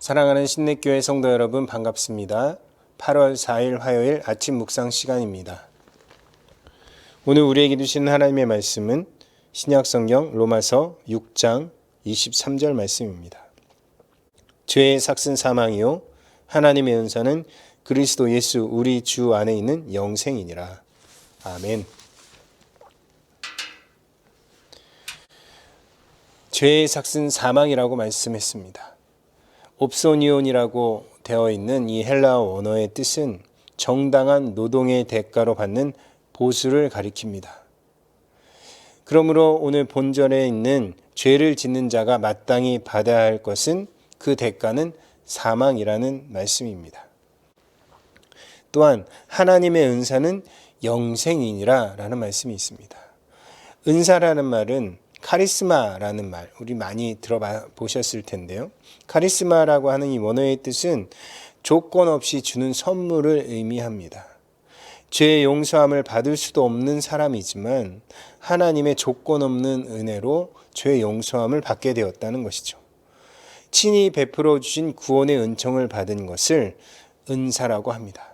사랑하는 신내교회 성도 여러분 반갑습니다. 8월 4일 화요일 아침 묵상 시간입니다. 오늘 우리에게 주신 하나님의 말씀은 신약성경 로마서 6장 23절 말씀입니다. 죄의 삭슨 사망이요 하나님의 은사는 그리스도 예수 우리 주 안에 있는 영생이니라. 아멘. 죄의 삭슨 사망이라고 말씀했습니다. 옵소니온이라고 되어 있는 이 헬라어 원어의 뜻은 정당한 노동의 대가로 받는 보수를 가리킵니다. 그러므로 오늘 본절에 있는 죄를 짓는 자가 마땅히 받아야 할 것은 그 대가는 사망이라는 말씀입니다. 또한 하나님의 은사는 영생이니라 라는 말씀이 있습니다. 은사라는 말은 카리스마라는 말, 우리 많이 들어보셨을 텐데요. 카리스마라고 하는 이 원어의 뜻은 조건 없이 주는 선물을 의미합니다. 죄의 용서함을 받을 수도 없는 사람이지만 하나님의 조건 없는 은혜로 죄의 용서함을 받게 되었다는 것이죠. 친히 베풀어 주신 구원의 은총을 받은 것을 은사라고 합니다.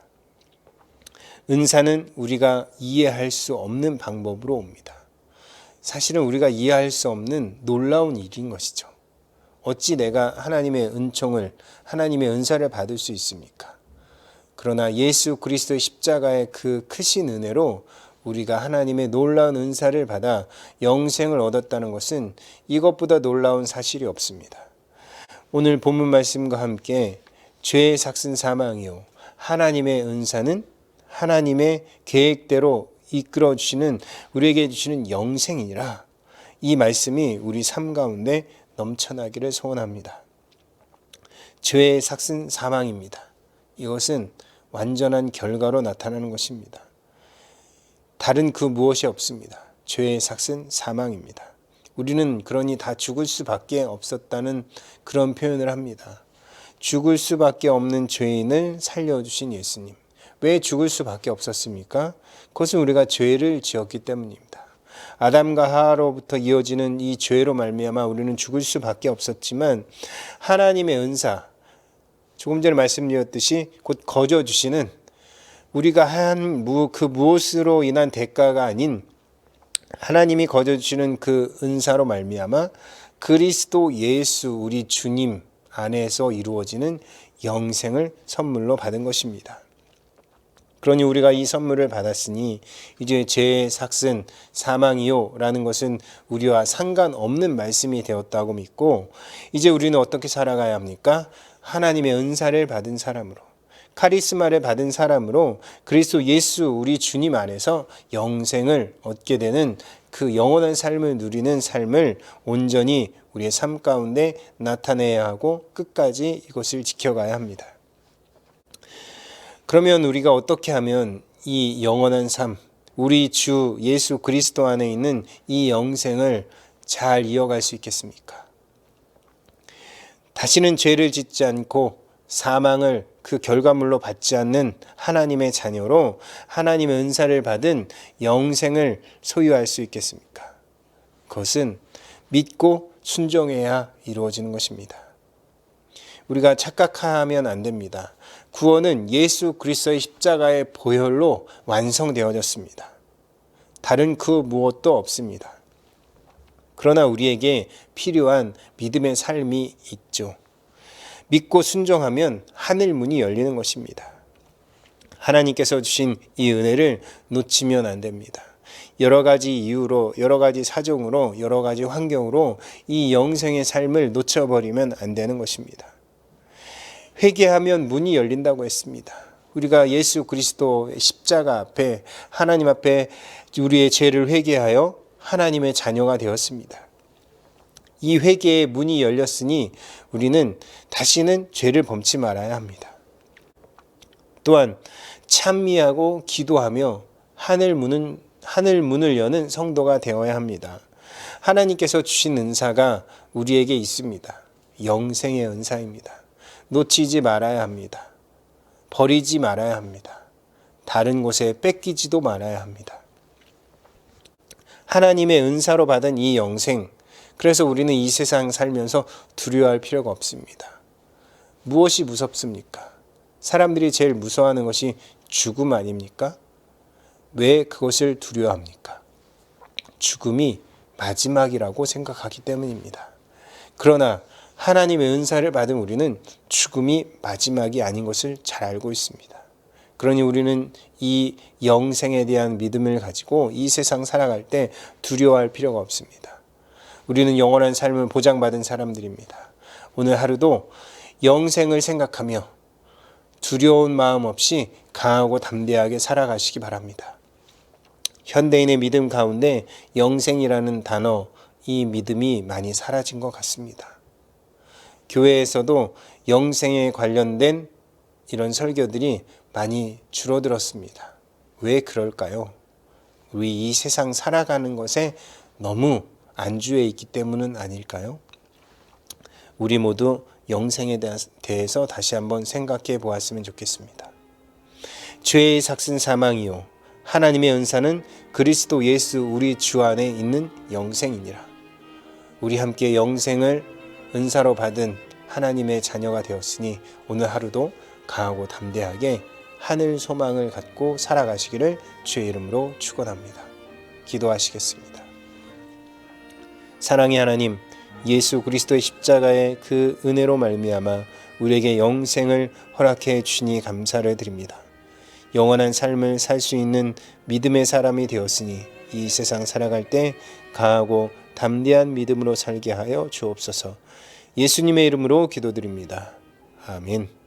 은사는 우리가 이해할 수 없는 방법으로 옵니다. 사실은 우리가 이해할 수 없는 놀라운 일인 것이죠. 어찌 내가 하나님의 은총을, 하나님의 은사를 받을 수 있습니까? 그러나 예수 그리스도의 십자가의 그 크신 은혜로 우리가 하나님의 놀라운 은사를 받아 영생을 얻었다는 것은 이것보다 놀라운 사실이 없습니다. 오늘 본문 말씀과 함께 죄의 삭슨 사망이요 하나님의 은사는 하나님의 계획대로 이끌어 주시는 우리에게 주시는 영생이니라. 이 말씀이 우리 삶 가운데 넘쳐나기를 소원합니다. 죄의 삭슨 사망입니다. 이것은 완전한 결과로 나타나는 것입니다. 다른 그 무엇이 없습니다. 죄의 삭슨 사망입니다. 우리는 그러니 다 죽을 수밖에 없었다는 그런 표현을 합니다. 죽을 수밖에 없는 죄인을 살려주신 예수님. 왜 죽을 수밖에 없었습니까? 그것은 우리가 죄를 지었기 때문입니다. 아담과 하와로부터 이어지는 이 죄로 말미암아 우리는 죽을 수밖에 없었지만 하나님의 은사, 조금 전에 말씀드렸듯이 곧 거저 주시는 우리가 한 그 무엇으로 인한 대가가 아닌 하나님이 거저 주시는 그 은사로 말미암아 그리스도 예수 우리 주님 안에서 이루어지는 영생을 선물로 받은 것입니다. 그러니 우리가 이 선물을 받았으니 이제 죄의 삭슨 사망이요 라는 것은 우리와 상관없는 말씀이 되었다고 믿고 이제 우리는 어떻게 살아가야 합니까? 하나님의 은사를 받은 사람으로 카리스마를 받은 사람으로 그리스도 예수 우리 주님 안에서 영생을 얻게 되는 그 영원한 삶을 누리는 삶을 온전히 우리의 삶 가운데 나타내야 하고 끝까지 이것을 지켜가야 합니다. 그러면 우리가 어떻게 하면 이 영원한 삶, 우리 주 예수 그리스도 안에 있는 이 영생을 잘 이어갈 수 있겠습니까? 다시는 죄를 짓지 않고 사망을 그 결과물로 받지 않는 하나님의 자녀로 하나님의 은사를 받은 영생을 소유할 수 있겠습니까? 그것은 믿고 순종해야 이루어지는 것입니다. 우리가 착각하면 안 됩니다. 구원은 예수 그리스도의 십자가의 보혈로 완성되어졌습니다. 다른 그 무엇도 없습니다. 그러나 우리에게 필요한 믿음의 삶이 있죠. 믿고 순종하면 하늘 문이 열리는 것입니다. 하나님께서 주신 이 은혜를 놓치면 안 됩니다. 여러 가지 이유로, 여러 가지 사정으로, 여러 가지 환경으로 이 영생의 삶을 놓쳐버리면 안 되는 것입니다. 회개하면 문이 열린다고 했습니다. 우리가 예수 그리스도의 십자가 앞에 하나님 앞에 우리의 죄를 회개하여 하나님의 자녀가 되었습니다. 이 회개의 문이 열렸으니 우리는 다시는 죄를 범치 말아야 합니다. 또한 찬미하고 기도하며 하늘 문을 여는 성도가 되어야 합니다. 하나님께서 주신 은사가 우리에게 있습니다. 영생의 은사입니다. 놓치지 말아야 합니다. 버리지 말아야 합니다. 다른 곳에 뺏기지도 말아야 합니다. 하나님의 은사로 받은 이 영생, 그래서 우리는 이 세상 살면서 두려워할 필요가 없습니다. 무엇이 무섭습니까? 사람들이 제일 무서워하는 것이 죽음 아닙니까? 왜 그것을 두려워합니까? 죽음이 마지막이라고 생각하기 때문입니다. 그러나 하나님의 은사를 받은 우리는 죽음이 마지막이 아닌 것을 잘 알고 있습니다. 그러니 우리는 이 영생에 대한 믿음을 가지고 이 세상 살아갈 때 두려워할 필요가 없습니다. 우리는 영원한 삶을 보장받은 사람들입니다. 오늘 하루도 영생을 생각하며 두려운 마음 없이 강하고 담대하게 살아가시기 바랍니다. 현대인의 믿음 가운데 영생이라는 단어, 이 믿음이 많이 사라진 것 같습니다. 교회에서도 영생에 관련된 이런 설교들이 많이 줄어들었습니다. 왜 그럴까요? 우리 이 세상 살아가는 것에 너무 안주해 있기 때문은 아닐까요? 우리 모두 영생에 대해서 다시 한번 생각해 보았으면 좋겠습니다. 죄의 삭슨 사망이요 하나님의 은사는 그리스도 예수 우리 주 안에 있는 영생이니라. 우리 함께 영생을 은사로 받은 하나님의 자녀가 되었으니 오늘 하루도 강하고 담대하게 하늘 소망을 갖고 살아가시기를 주의 이름으로 축원합니다. 기도하시겠습니다. 사랑의 하나님, 예수 그리스도의 십자가의 그 은혜로 말미암아 우리에게 영생을 허락해 주시니 감사를 드립니다. 영원한 삶을 살 수 있는 믿음의 사람이 되었으니 이 세상 살아갈 때 강하고 담대한 믿음으로 살게 하여 주옵소서. 예수님의 이름으로 기도드립니다. 아멘.